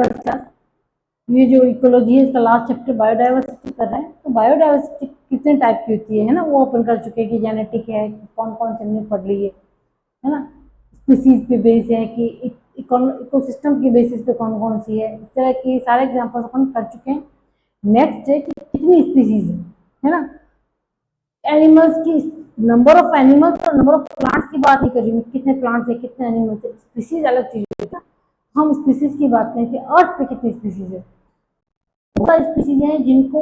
Biodiversity, ये जो ecology है इसका लास्ट चैप्टर बायोडाइवर्सिटी कर रहे हैं। तो बायोडाइवर्सिटी कितने टाइप की होती है ना, वो ओपन कर चुके हैं कि जेनेटिक है, कौन कौन से हमने पढ़ ली है ना, स्पीसीज पे बेस है कि इकोसिस्टम के बेसिस पे कौन कौन सी है, इस तरह की सारे एग्जाम्पल्स अपन कर चुके हैं। नेक्स्ट है कि कितनी स्पीसीज है ना, एनिमल्स की नंबर ऑफ एनिमल्स और नंबर ऑफ प्लांट्स की बात नहीं कर रही मैं, कितने प्लांट्स है कितने एनिमल्स है, स्पीसीज अलग चीज है। हम स्पीसीज की बात करें कि अर्थ पे कितनी स्पीसीज है, बहुत सारी स्पीसीज हैं जिनको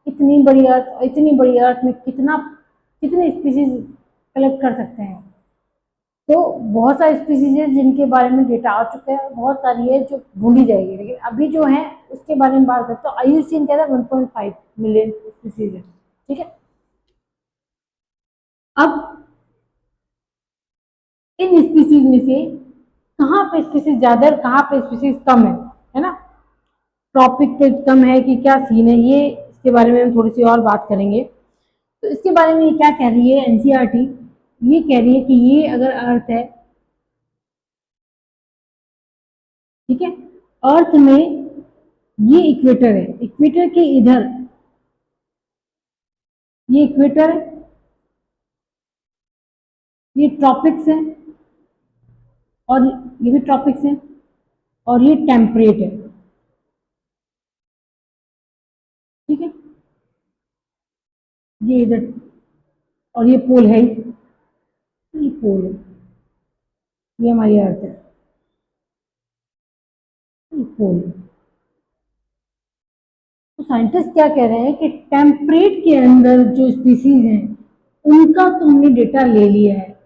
इतनी बड़ी अर्थ में कितने स्पीसीज कलेक्ट कर सकते हैं। तो बहुत सारी स्पीसीज है जिनके बारे में डेटा आ चुका है, बहुत सारी है जो ढूंढी जाएगी, लेकिन अभी जो है उसके बारे में बात करते हैं। IUCN कह रहा है 1.5 मिलियन स्पीसीज है, ठीक है। अब इन स्पीसीज में से कहाँ पे स्पीसीज ज्यादा है, कहाँ पे स्पीसीज कम है ना, ट्रॉपिक पे कम है कि क्या सीन है, ये इसके बारे में हम थोड़ी सी और बात करेंगे। तो इसके बारे में ये क्या कह रही है एनसीईआरटी, ये कह रही है कि ये अगर अर्थ है, ठीक है, अर्थ में ये इक्वेटर है, इक्वेटर के इधर ये इक्वेटर है, ये ट्रॉपिक्स है और ये भी ट्रॉपिक्स है और ये टेम्परेट है, ठीक है, ये इधर और ये पोल है, ये पोल है, ये हमारी अर्थ है, ये पोल है। तो साइंटिस्ट क्या कह रहे हैं कि टेम्परेट के अंदर जो स्पीसीज हैं उनका तो हमने डेटा ले लिया है,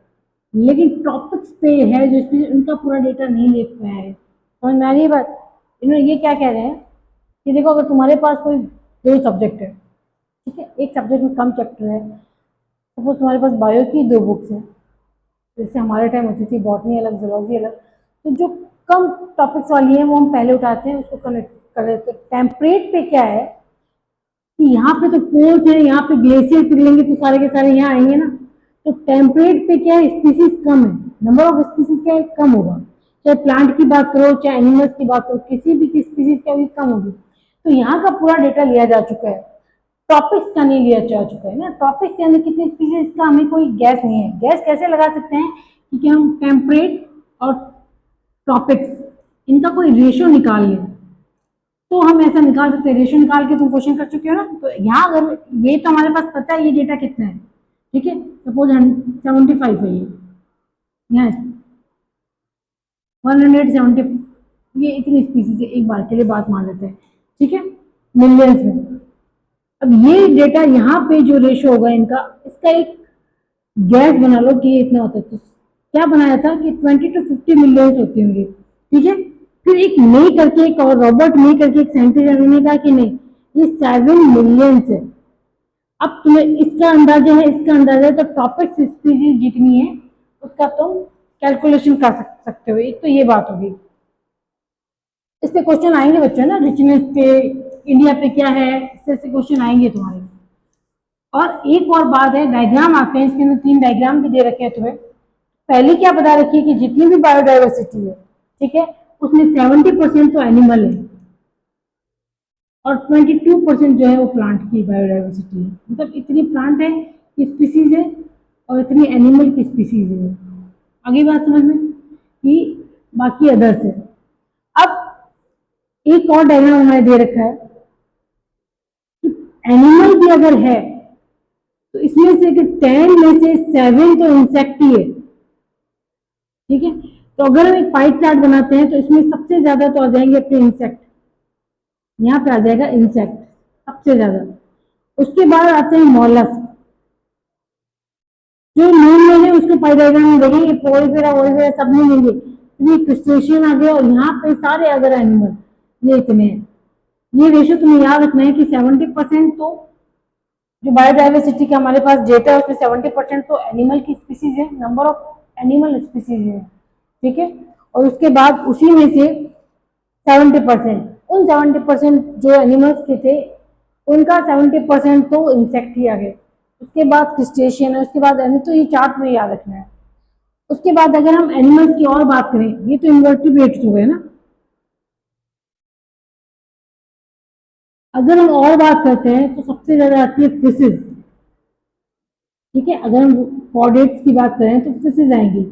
लेकिन ट्रॉपिक्स पे है जो स्पीसीज उनका पूरा डेटा नहीं ले पाया है। समझ में आ रही है बात? इन्होंने ये क्या कह रहे हैं कि देखो, अगर तुम्हारे पास कोई दो सब्जेक्ट है, ठीक है, एक सब्जेक्ट में कम चैप्टर है, सपोज तुम्हारे पास बायो की 2 बुक्स हैं, जैसे हमारे टाइम होती थी बॉटनी अलग जूलॉजी अलग, तो जो कम टॉपिक्स वाली है वो हम पहले उठाते हैं, उसको कनेक्ट कर लेते हैं। टेम्परेट पे क्या है कि यहाँ पे तो पोल्स है, यहाँ पे ग्लेशियर पिघलेंगे तो सारे के सारे यहाँ आएंगे ना, तो टेम्परेट पे क्या है स्पीसीज कम है, नंबर ऑफ स्पीसीज क्या है कम होगा, चाहे प्लांट की बात करो चाहे एनिमल्स की बात करो, किसी भी स्पीसीज का भी कम होगी। तो यहाँ का पूरा डेटा लिया जा चुका है, टॉपिक्स का नहीं लिया जा चुका है ना, टॉपिक्स के अंदर कितने स्पीसीज का हमें कोई गैस नहीं है। गैस कैसे लगा सकते हैं कि हम टेम्परेट और टॉपिक्स इनका कोई रेशियो निकाल लें, तो हम ऐसा निकाल सकते हैं, रेशियो निकाल के तुम क्वेश्चन कर चुके हो ना। तो यहाँ अगर ये तो हमारे पास पता है ये डेटा कितना है, ठीक है, सपोज 75 है, ये यहाँ 170, ये इतनी स्पीसीज है, एक बार के लिए बात मान लेते हैं, ठीक है, मिलियंस में। अब ये डेटा यहाँ पे जो रेशियो होगा इनका, इसका एक गैस बना लो कि ये इतना होता है, तो क्या बनाया था कि 20 to 50 मिलियंस होती होंगी, ठीक है। फिर एक नहीं करके एक और रॉबर्ट नहीं करके एक साइंटिस्ट ने कहा कि नहीं ये 7 मिलियंस है। अब तुम्हें इसका अंदाजा है, इसका अंदाजा है, तो टॉपिक स्पीसीज जितनी है उसका तुम कैलकुलेशन कर सकते हो। एक तो ये बात होगी, इस पे क्वेश्चन आएंगे बच्चों ना, रिचनेस पे इंडिया पे क्या है, इससे क्वेश्चन आएंगे तुम्हारे। और एक और बात है, डायग्राम आते हैं, इसके अंदर 3 डायग्राम भी दे रखे हैं तुम्हें। पहले क्या बता रखी है कि जितनी भी बायोडाइवर्सिटी है, ठीक है, उसमें 70% तो एनिमल है और 22% जो है वो प्लांट की बायोडाइवर्सिटी है। मतलब इतनी प्लांट है की स्पीसीज है और इतनी एनिमल की स्पीसीज है। आगे बात समझ में कि बाकी अदर्स है। अब एक और डायग्राम हमें दे रखा है कि एनिमल भी अगर है तो इसमें से 10 में से 7 तो इंसेक्ट ही है, ठीक है। तो अगर हम एक पाई चार्ट बनाते हैं तो इसमें सबसे ज्यादा तो आ जाएंगे अपने इंसेक्ट, यहाँ पे आ जाएगा इंसेक्ट सबसे ज्यादा। उसके बाद आते हैं मॉलस्क, जो नॉन है उसको पाई डायग्राम में देखेंगे, पोरिफेरा सब में लेंगे, ये क्रस्टेशियन आ गया और यहाँ पे सारे अदर एनिमल ये इतने हैं। ये रेशियो तुम्हें याद रखना है कि 70% तो जो बायोडाइवर्सिटी का हमारे पास डेटा है उसमें 70% तो एनिमल की स्पीसीज है, नंबर ऑफ एनिमल स्पीसीज है, ठीक है। और उसके बाद उसी में से 70%, उन 70% जो एनिमल्स के थे उनका 70% तो इंसेक्ट ही आ गए। उसके बाद क्रिस्टेशियन है, उसके बाद तो ये चार्ट में याद रखना है। उसके बाद अगर हम एनिमल्स की और बात करें, ये तो इन्वर्टिब्रेट्स हो गए ना, अगर हम और बात करते हैं तो सबसे ज्यादा आती है फिशेज, ठीक है। अगर हम कॉर्डेट्स की बात करें तो फिशेज आएंगी,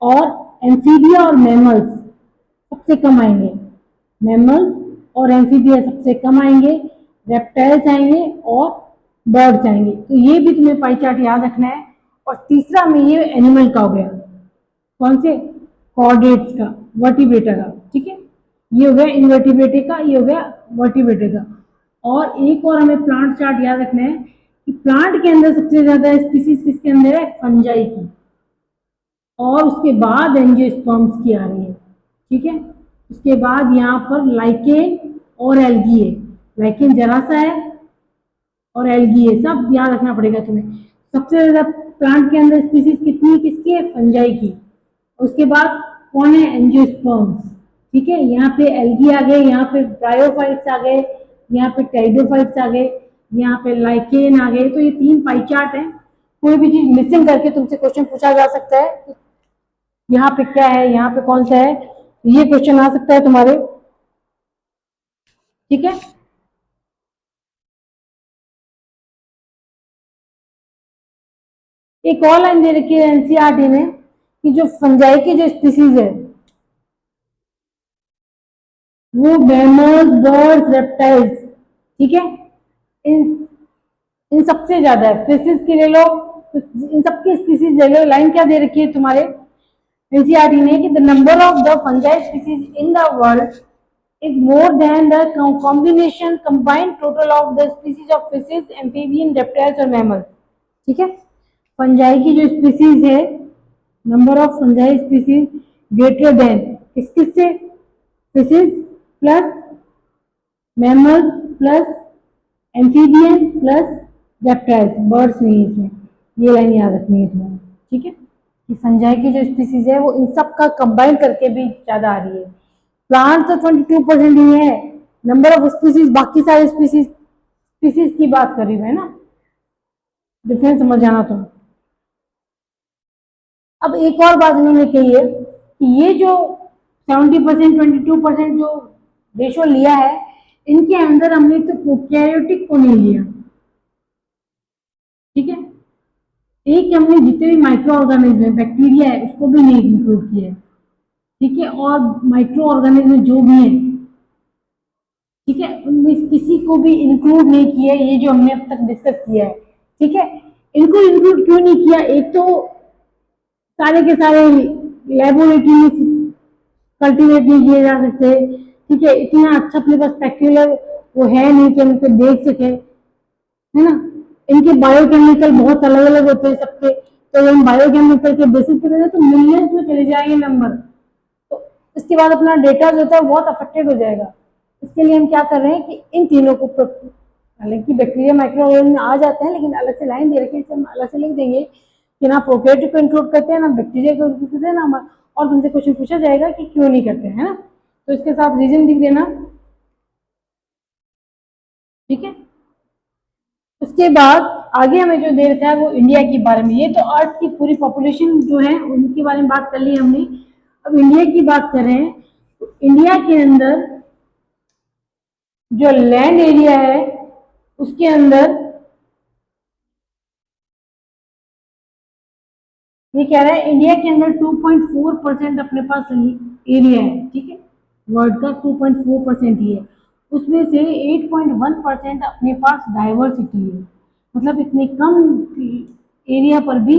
और एम्फीबिया और मैमल्स सबसे कम आएंगे। मैमल्स और एम्फीबिया सबसे कम आएंगे, रेप्टाइल्स आएंगे और बर्ड्स आएंगे। तो ये भी तुम्हें पाई चार्ट याद रखना है। और तीसरा में ये एनिमल का हो गया, कौन से, कॉर्डेट्स का, वर्टिब्रेटा का, ठीक है। ये हो गया इनवर्टिब्रेटे का, ये हो गया वर्टिब्रेटे का। और एक और हमें प्लांट चार्ट याद रखना है कि प्लांट के अंदर सबसे ज्यादा स्पीसीज किसके अंदर है, फंजाई की, और उसके बाद एंजियोस्पर्म्स की आ रही है, ठीक है। उसके बाद यहाँ पर लाइकेन और एल्गी है। लाइकेन जरा सा है और एल्गी है, सब याद रखना पड़ेगा तुम्हें। सबसे ज्यादा प्लांट के अंदर स्पीसीज कितनी है, किसकी है, फंजाई की। उसके बाद कौन है, एंजियोस्पर्म्स, ठीक है। यहाँ पे एल्गी आ गए, यहाँ पे ब्रायोफाइट्स आ गए, यहाँ पे टेरिडोफाइट्स आ गए, यहाँ पे लाइकेन आ गए। तो ये 3 पाई चार्ट है। कोई भी चीज मिसिंग करके तुमसे क्वेश्चन पूछा जा सकता है, यहाँ पे क्या है, यहाँ पे कौन सा है, ये क्वेश्चन आ सकता है तुम्हारे, ठीक है। एक और लाइन दे रखी है एनसीईआरटी में कि जो फंजाई की जो स्पीसीज है वो मैमल्स, बर्ड्स, रेप्टाइल्स, ठीक है, इन इन सबसे ज्यादा है। फिशेज की ले लो, इन सबकी स्पीसीज ले लो। लाइन क्या दे रखी है तुम्हारे एनसीईआरटी ने कि the number of the fungi species in the world is more than the combination combined total of the species of fishes, amphibian, reptiles और mammals, ठीक है। फंजाई की जो स्पीसीज है, number of fungi species greater than किस किस से, fishes plus mammals plus amphibian plus reptiles, birds नहीं है इसमें। ये लाइन याद रखनी है तुम्हें, ठीक है, कि फंजाई की जो स्पीसीज है वो इन सब का कंबाइन करके भी ज्यादा आ रही है। प्लांट तो 22% ही है, नंबर ऑफ स्पीसीज बाकी सारे स्पीसीज स्पीसीज की बात कर रही है ना, डिफरेंस समझ जाना तुम। अब एक और बात इन्होंने कही है कि ये जो 70% 22% जो रेशो लिया है, इनके अंदर हमने तो प्रोकैरियोटिक को नहीं लिया, ठीक है। एक हमने जितने भी माइक्रो ऑर्गेनिज्म है, बैक्टीरिया है, उसको भी नहीं इंक्लूड किया है, ठीक है। और माइक्रो ऑर्गेनिज्म जो भी है, ठीक है, उनमें किसी को भी इंक्लूड नहीं किया है, ये जो हमने अब तक डिस्कस किया है, ठीक है। इनको इंक्लूड क्यों नहीं किया, एक तो सारे के सारे लेबोरेटरी में कल्टीवेट नहीं किए जा सकते, ठीक है। इतना अच्छा अपने पास स्पेक्युलर वो है नहीं कि हम इनको देख सके, है ना। इनके बायोकेमिकल बहुत अलग अलग होते हैं सबके, तो हम बायोकेमिकल के बेसिस पे तो मिलियंस में चले जाएंगे नंबर, तो इसके बाद अपना डेटा जो होता है बहुत अफेक्टेड हो जाएगा। इसके लिए हम क्या कर रहे हैं कि इन तीनों को, हालांकि बैक्टीरिया माइक्रो ऑर्गेनिज्म आ जाते हैं लेकिन अलग से लाइन दे रखी है, हम अलग से लिख देंगे कि ना प्रोकैरियोटिक को इंक्लूड करते हैं, ना बैक्टीरिया को इंक्लूड करते हैं, ना, और तुमसे क्वेश्चन पूछा जाएगा कि क्यों नहीं करते हैं ना, तो इसके साथ रीजन लिख देना, ठीक है। उसके बाद आगे हमें जो दे रखा है वो इंडिया के बारे में। ये तो अर्थ की पूरी पॉपुलेशन जो है उनके बारे में बात कर ली हमने। अब इंडिया की बात कर रहे हैं, तो इंडिया के अंदर जो लैंड एरिया है उसके अंदर ये कह रहा है इंडिया के अंदर 2.4% अपने पास एरिया है, ठीक है। वर्ल्ड का 2.4% ही है, उसमें से 8.1% अपने पास डाइवर्सिटी है। मतलब इतने कम एरिया पर भी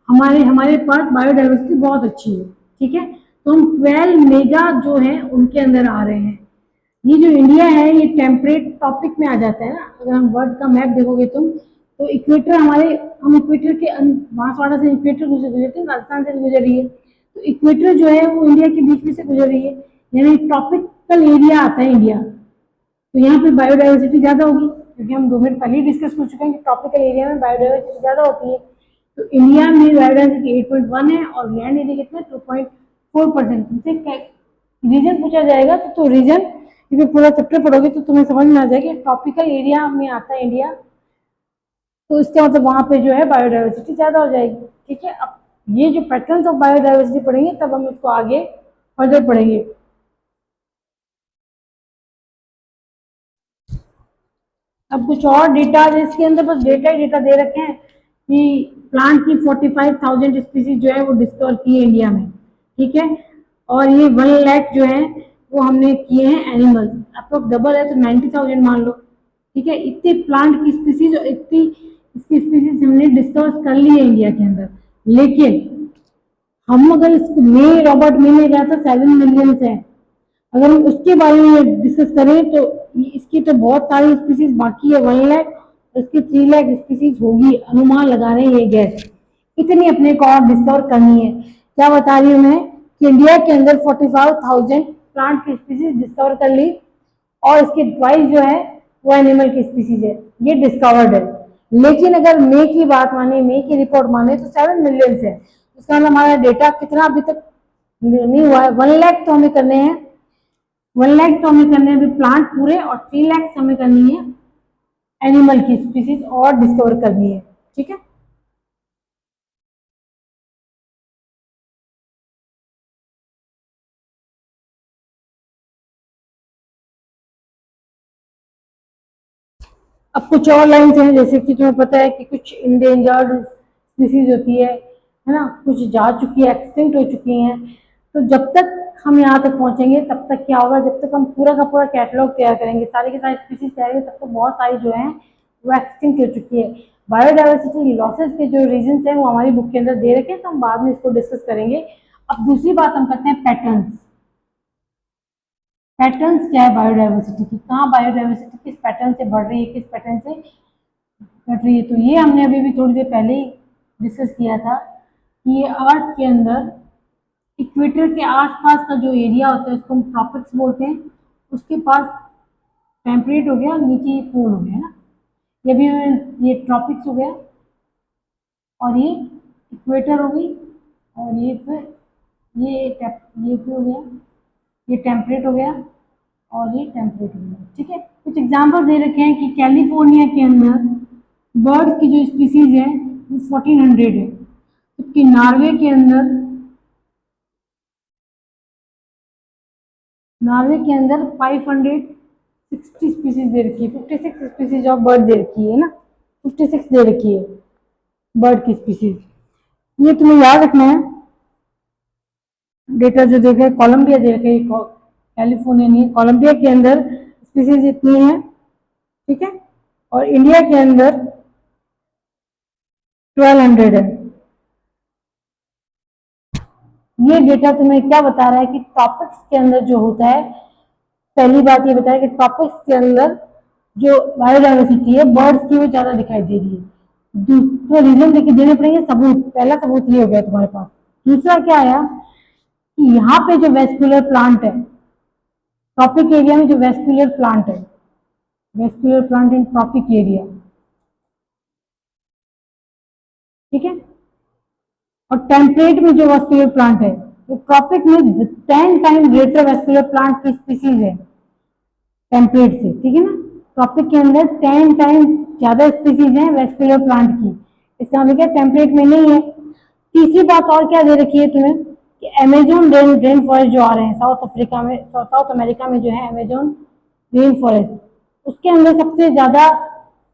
हमारे हमारे पास बायोडाइवर्सिटी बहुत अच्छी है, ठीक है। तो हम 12 मेगा जो है उनके अंदर आ रहे हैं। ये जो इंडिया है ये टेम्परेट टॉपिक में आ जाता है ना, अगर हम वर्ल्ड का मैप देखोगे तुम, तो इक्वेटर हमारे, हम इक्वेटर के बांसवाड़ा से इक्वेटर गुजरती है, राजस्थान से गुजर रही है, तो इक्वेटर जो है वो इंडिया के बीच में से गुजर रही है, यानी ट्रॉपिकल एरिया आता है इंडिया। तो यहाँ पे बायोडाइवर्सिटी ज्यादा होगी, क्योंकि हम 2 मिनट पहले ही डिस्कस कर चुके हैं कि ट्रॉपिकल एरिया में बायोडाइवर्सिटी ज्यादा होती है। तो इंडिया में बायोडाइवर्सिटी 8.1 है और लैंड एरिया कितना 2.4%। तुमसे रीजन पूछा जाएगा तो रीजन ये पूरा चैप्टर पढ़ोगे तो तुम्हें समझ में आ जाएगा ट्रॉपिकल एरिया में आता है इंडिया, तो इसका मतलब वहां पे जो है बायोडाइवर्सिटी ज्यादा हो जाएगी, ठीक है। अब ये जो पैटर्न ऑफ बायोडाइवर्सिटी पढ़ेंगे तब हम इसको आगे फर्दर पढ़ेंगे। अब कुछ और डेटा, इसके अंदर बस डेटा ही डेटा दे रखे हैं कि प्लांट की 45,000 स्पीसीज जो है वो डिस्कवर की है इंडिया में, ठीक है। और ये 1 लाख जो है वो हमने किए हैं एनिमल्स, आप लोग डबल है तो 90,000 मान लो, ठीक है। इतने प्लांट की स्पीसीज और इतनी इसकी स्पीसीज हमने डिस्कवर कर ली है इंडिया के अंदर। लेकिन हम अगर इसको मे रॉबर्ट मे में गया था 7 मिलियन है, अगर हम उसके बारे में डिस्कस करें तो इसकी तो बहुत सारी स्पीसीज बाकी है, 1 लाख, इसकी 3 लाख स्पीसीज होगी, अनुमान लगा रहे हैं ये गैस, इतनी अपने को और डिस्कवर करनी है। क्या बता रही हूँ मैं कि इंडिया के अंदर 45,000 प्लांट की स्पीसीज डिस्कवर कर ली और इसके ट्वाइस जो है वो एनिमल की स्पीसीज है, ये डिस्कवर्ड है। लेकिन अगर मे की बात माने, मे की रिपोर्ट माने तो 7 मिलियन है, उसका मतलब हमारा डेटा कितना अभी तक नहीं हुआ है, 1 लाख तो हमें करने हैं, 1 लाख तो हमें करने हैं अभी प्लांट पूरे, और 3 लाख हमें करनी है एनिमल की स्पीसीज और डिस्कवर करनी है, ठीक है। अब कुछ और लाइन्स हैं, जैसे कि तुम्हें पता है कि कुछ इंडेंजर्ड स्पीसीज होती है ना, कुछ जा चुकी है, एक्सटिंक्ट हो चुकी हैं। तो जब तक हम यहाँ तक पहुंचेंगे तब तक क्या होगा, जब तक हम पूरा का पूरा कैटलॉग तैयार करेंगे, सारी की सारी स्पीसीज तैयार करेंगे, तब तक बहुत सारी जो है वो एक्सटिंक्ट हो चुकी है। बायोडाइवर्सिटी लॉसेस के जो रीजन है वो हमारी बुक के अंदर दे रखे हैं, तो हम बाद में इसको डिस्कस करेंगे। अब दूसरी बात हम करते हैं पैटर्न्स। पैटर्न्स क्या है बायोडाइवर्सिटी की, कहाँ बायोडाइवर्सिटी किस पैटर्न से बढ़ रही है, किस पैटर्न से घट रही है। तो ये हमने अभी भी थोड़ी देर पहले ही डिस्कस किया था कि ये अर्थ के अंदर इक्वेटर के आसपास का जो एरिया होता है उसको हम ट्रॉपिक्स बोलते हैं, उसके पास टेम्परेट हो गया, नीचे ये पोल हो गया ना, ये भी ये ट्रॉपिक्स हो गया, और ये इक्वेटर हो गई, और ये फिर ये फिर हो गया, ये टेम्परेट हो गया, और ये टेम्परेट हो गया, ठीक है। कुछ एग्जाम्पल दे रखे हैं कि कैलिफोर्निया के अंदर बर्ड की जो स्पीसीज है वो 1400 है, जबकि नॉर्वे के अंदर 560 स्पीसीज दे रखी है, 56 स्पीसीज ऑफ बर्ड दे रखी है ना, 56 दे रखी है बर्ड की स्पीसीज। ये तुम्हें याद रखना है, डेटा जो देखे कोलंबिया दे रखे, कैलिफोर्निया नहीं, कोलंबिया के अंदर स्पीसीज इतनी है, ठीक है, और इंडिया के अंदर 1200 है। ये डेटा तुम्हें क्या बता रहा है कि टॉपिक्स के अंदर जो होता है, पहली बात ये बताया कि टॉपिक्स के अंदर जो बायोडाइवर्सिटी है बर्ड्स की वो ज्यादा दिखाई दे रही है। दूसरा रीजन देखिए देने पड़ेंगे, सबूत, पहला सबूत ये हो गया तुम्हारे पास। दूसरा क्या आया कि यहाँ पे जो वेस्कुलर प्लांट है, ट्रॉपिक एरिया में जो वेस्कुलर प्लांट है, vascular plant in tropic area, ठीक है, और टेम्परेट में जो वेस्कुलर प्लांट है, तो ट्रॉपिक में 10 टाइम ग्रेटर वेस्कुलर प्लांट की स्पीसीज है टेम्परेट से, ठीक है ना। ट्रॉपिक के अंदर 10 टाइम ज्यादा स्पीसीज है वेस्कुलर प्लांट की, इसका मतलब क्या टेम्परेट में नहीं है। तीसरी बात और क्या दे रखी है तुम्हें कि अमेजोन रेन फॉरेस्ट जो आ रहे हैं साउथ अफ्रीका में, साउथ अमेरिका में जो है अमेजोन रेन फॉरेस्ट, उसके अंदर सबसे ज्यादा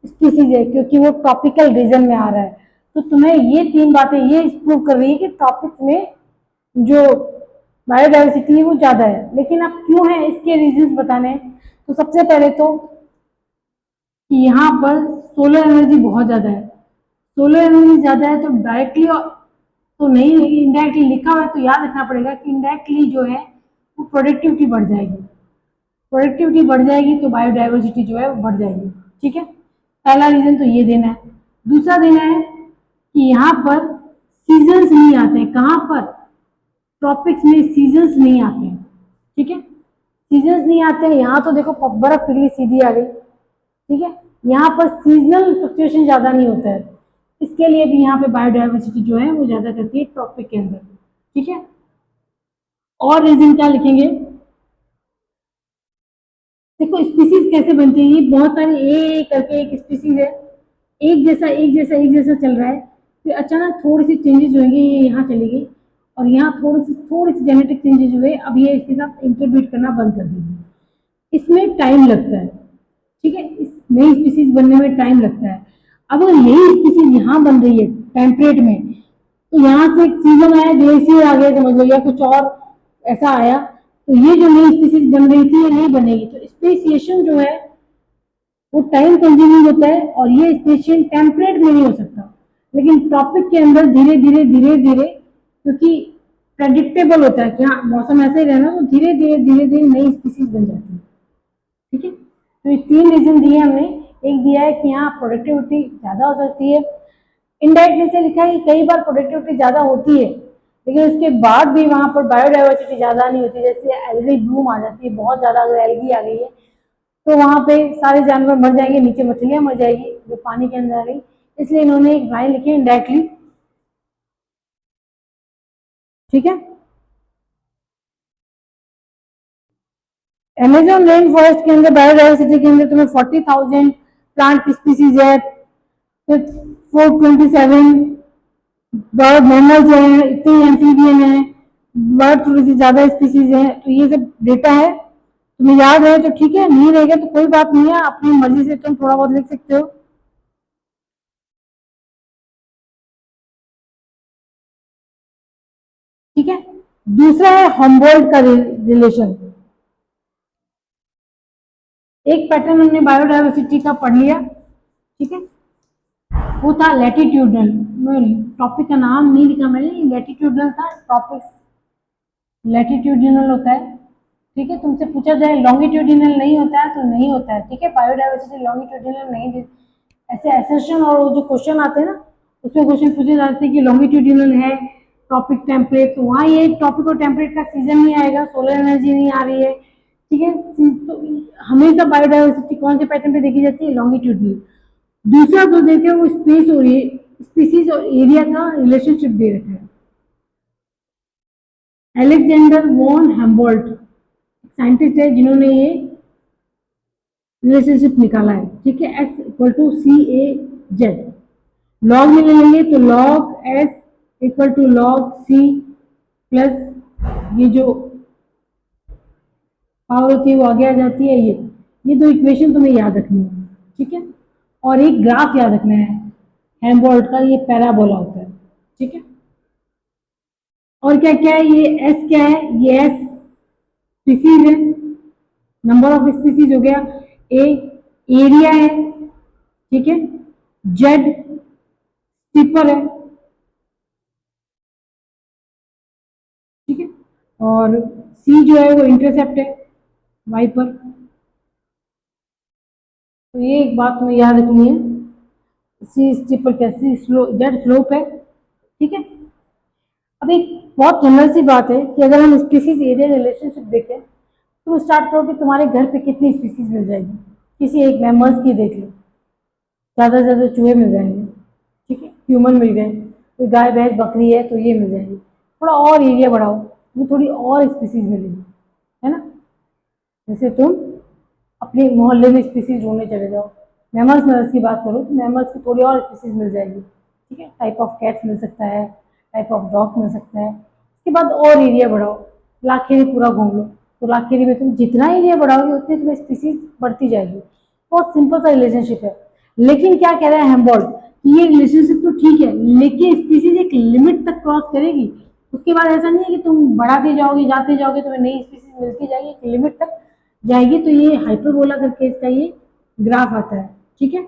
स्पीसीज है क्योंकि वो ट्रॉपिकल रीजन में आ रहा है। तो तुम्हें ये तीन बातें ये प्रूव कर रही है कि ट्रॉपिक्स में जो बायोडाइवर्सिटी है वो ज्यादा है। लेकिन अब क्यों है इसके रीजंस बताने हैं। तो सबसे पहले तो कि यहाँ पर सोलर एनर्जी बहुत ज्यादा है, सोलर एनर्जी ज्यादा है तो डायरेक्टली तो नहीं, इनडायरेक्टली लिखा हुआ है तो याद रखना पड़ेगा कि इनडायरेक्टली जो है वो प्रोडक्टिविटी बढ़ जाएगी, प्रोडक्टिविटी बढ़ जाएगी तो बायोडाइवर्सिटी जो है वो बढ़ जाएगी, ठीक है। पहला रीजन तो ये देना है। दूसरा देना है कि यहाँ पर सीजन्स नहीं आते हैं, कहाँ पर ट्रॉपिक्स में सीजन्स नहीं आते हैं, ठीक है, सीजन्स नहीं आते हैं। यहाँ तो देखो बर्फ पिघली सीधी आ गई, ठीक है, यहाँ पर सीजनल फ्लक्चुएशन ज्यादा नहीं होता है, इसके लिए भी यहाँ पे बायोडाइवर्सिटी जो है वो ज्यादा करती है ट्रॉपिक के अंदर, ठीक है। और रीजन क्या लिखेंगे, देखो स्पीसीज कैसे बनती है, ये बहुत सारे करके एक स्पीसीज है, एक जैसा एक जैसा एक जैसा चल रहा है, फिर अचानक थोड़ी सी चेंजेस होंगे, ये यहाँ चली गई, और यहाँ थोड़ी सी जेनेटिक चेंजेस हुए, अब ये इसके साथ इंटरब्रीड करना बंद कर देगी, इसमें टाइम लगता है, ठीक है, इस नई स्पीसीज बनने में टाइम लगता है। अब अगर यही स्पीसीज यहाँ बन रही है टेम्परेट में, तो यहाँ से एक सीजन आया, ग्लेशियर आ गया समझ लो, या कुछ और ऐसा आया, तो ये जो नई स्पीसीज बन रही थी ये नहीं बनेगी। तो स्पेसिएशन जो है वो टाइम कंज्यूमिंग होता है, और ये स्पेसिएशन टेम्परेट में नहीं हो सकता, लेकिन टॉपिक के अंदर धीरे धीरे धीरे धीरे, क्योंकि प्रेडिक्टेबल होता है कि हाँ मौसम ऐसे ही रहना, तो धीरे धीरे धीरे धीरे नई स्पीसीज बन जाती है। ठीक है, तो ये 3 रीजन दिए हमने। एक दिया है कि यहाँ प्रोडक्टिविटी ज़्यादा हो सकती है, इनडायरेक्टली से लिखा है कि कई बार प्रोडक्टिविटी ज़्यादा होती है, लेकिन उसके बाद भी वहाँ पर बायोडाइवर्सिटी ज़्यादा नहीं होती। जैसे एल्गी ब्लूम आ जाती है बहुत ज़्यादा, अगर एल्गी आ गई है तो वहाँ पे सारे जानवर मर जाएंगे, नीचे मछलियाँ मर जाएगी जो पानी के अंदर आ गई। इसलिए इन्होंने एक लाइन लिखी इनडायरेक्टली। ठीक है, अमेजोन रेन फॉरेस्ट के अंदर बायोडाइवर्सिटी के अंदर तुम्हें 40,000 प्लांट स्पीसीज है, फिर 427 बर्ड मैमल्स हैं, इतने एम्फीबियन है, बर्ड थोड़ी सी ज्यादा स्पीसीज है। तो ये सब डेटा है, तुम्हें याद है तो ठीक है, नहीं रहेगा तो कोई बात नहीं है, अपनी मर्जी से तुम थोड़ा बहुत लिख सकते हो। ठीक है, दूसरा है हम्बोल्ट का रिलेशन। एक पैटर्न हमने बायोडाइवर्सिटी का पढ़ लिया। ठीक है, वो था लैटिट्यूडनल, टॉपिक का नाम नहीं लिखा मैंने, लैटिट्यूडनल था टॉपिक, लैटिट्यूडिनल होता है। ठीक है, तुमसे पूछा जाए लॉन्गिट्यूडिनल नहीं होता है तो नहीं होता है। ठीक है, बायोडाइवर्सिटी लॉन्गिट्यूडिनल नहीं, ऐसे एसेशन और वो जो क्वेश्चन आते हैं ना, उसमें क्वेश्चन पूछे जाते हैं कि लॉन्गिट्यूडिनल है टॉपिक टेम्परेट, तो वहाँ ये टॉपिक और टेम्परेट का सीजन नहीं आएगा, सोलर एनर्जी नहीं आ रही है। ठीक है, तो हमेशा बायोडाइवर्सिटी कौन से पैटर्न पे देखी जाती है, लॉन्गिट्यूडिनल। दूसरा जो देखे वो स्पेस और स्पीसीज और एरिया का रिलेशनशिप दे रखा है। एलेक्जेंडर वॉन हेम्बोल्ट साइंटिस्ट है जिन्होंने ये रिलेशनशिप निकाला है। ठीक है, S equal to C A Z, log में ले लेंगे तो log S equal to log C plus ये जो पावर होती है वो आगे आ जाती है। ये दो इक्वेशन तुम्हें याद रखनी है। ठीक है, और एक ग्राफ याद रखना है हेम्बोल्ट का, ये पैराबोला होता है। ठीक है, और क्या क्या है, ये एस क्या है, ये एस स्पीसीज है, नंबर ऑफ स्पीसीज हो गया, ए एरिया है, ठीक है, जेड स्टीपर है, ठीक है, और सी जो है वो इंटरसेप्ट है वाई पर। तो ये एक बात तुम्हें याद रखनी है, सी स्टीपर क्या, सी स्लो जेड स्लोप है। ठीक है, अब एक बहुत जनरल सी बात है कि अगर हम स्पीसीज एरिया रिलेशनशिप देखें, तुम स्टार्ट करो कि तुम्हारे घर पे कितनी स्पीसीज मिल जाएगी, किसी एक मेंबर्स की देख लो, ज़्यादा से ज़्यादा चूहे मिल जाएंगे। ठीक है, ह्यूमन मिल गए, कोई गाय भैंस बकरी है तो ये मिल जाएगी। थोड़ा और एरिया बढ़ाओ, तुम्हें थोड़ी और स्पीसीज मिलेगी, है ना। जैसे तुम अपने मोहल्ले में स्पीसीज ढूंढने चले जाओ, मैमल्स मैमल्स की बात करो तो मैमल्स की थोड़ी और स्पीसीज मिल जाएगी। ठीक है, टाइप ऑफ कैट्स मिल सकता है, टाइप ऑफ डॉग मिल सकता है। उसके बाद और एरिया बढ़ाओ, लाखेरी पूरा घूम लो, तो लाखेरी में तुम जितना एरिया बढ़ाओगे उतनी तुम्हें स्पीसीज बढ़ती जाएगी। बहुत सिंपल सा रिलेशनशिप है। लेकिन क्या कह रहा है हेम्बोल्ट कि ये रिलेशनशिप तो ठीक है, लेकिन स्पीसीज एक लिमिट तक क्रॉस करेगी, उसके बाद ऐसा नहीं है कि तुम बढ़ाते जाओगे जाते जाओगे तुम्हें नई स्पीसीज मिलती जाएगी, एक लिमिट तक जाएगी। तो ये हाइपरबोला करके इसका ये ग्राफ आता है। ठीक है,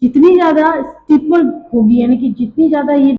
जितनी ज्यादा स्टीपल होगी, यानी कि जितनी ज्यादा ये